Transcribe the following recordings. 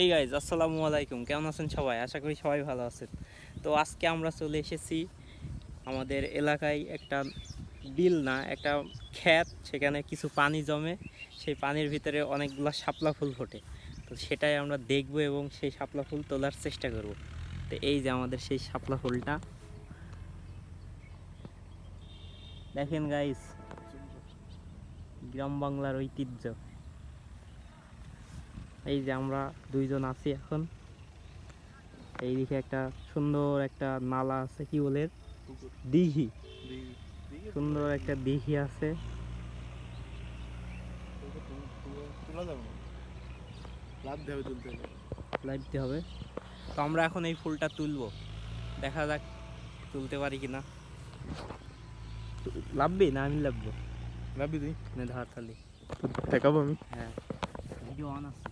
এই গাইজ আসসালামু আলাইকুম, কেমন আছেন সবাই? আশা করি সবাই ভালো আছেন। তো আজকে আমরা চলে এসেছি আমাদের এলাকায় একটা বিল না একটা ক্ষেত, সেখানে কিছু পানি জমে, সেই পানির ভিতরে অনেকগুলো শাপলা ফুল ফোটে। তো সেটাই আমরা দেখব এবং সেই শাপলা ফুল তোলার চেষ্টা করব। তো এই যে আমাদের সেই শাপলা ফুলটা দেখেন গাইজ, গ্রাম বাংলার ঐতিহ্য। এই যে আমরা দুইজন আছি এখন, এইদিকে একটা সুন্দর একটা নালা আছে, কি বলে, দিঘি। সুন্দর একটা দিঘি আছে। লাইভ দিতে হবে। তো আমরা এখন এই ফুলটা তুলবো, দেখা যাক তুলতে পারি কিনা। লাভবি না আমি লাভবো? লাভি তুই না ধর তালি দেখাবো আমি। হ্যাঁ, ভিডিও অন আছে।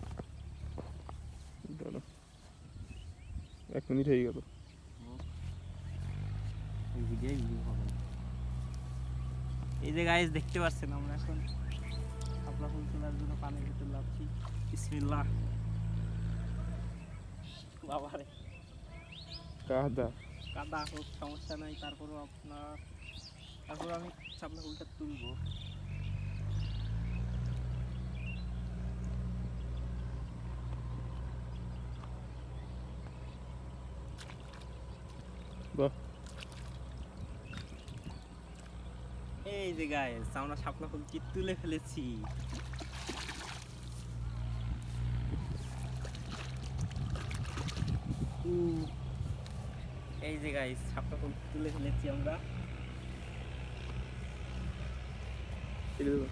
1 মিনিট হয়ে গেল। এই ভিডিও হবে। এই যে গাইস দেখতে পাচ্ছেন, আমরা এখন শাপলা ফুল তোলার জন্য পানির ভিতর লাভছি। বিসমিল্লাহ। বাবারে কাদা কাদা হোক সমস্যা নাই, তারপর আমি শাপলা ফুলটা তুলবো। বাহ, এই যে গাইস আমরা শাপলা ফুল কি তুলে ফেলেছি। এই যে গাইস শাপলা ফুল তুলে ফেলেছি আমরা। এটা দেবো।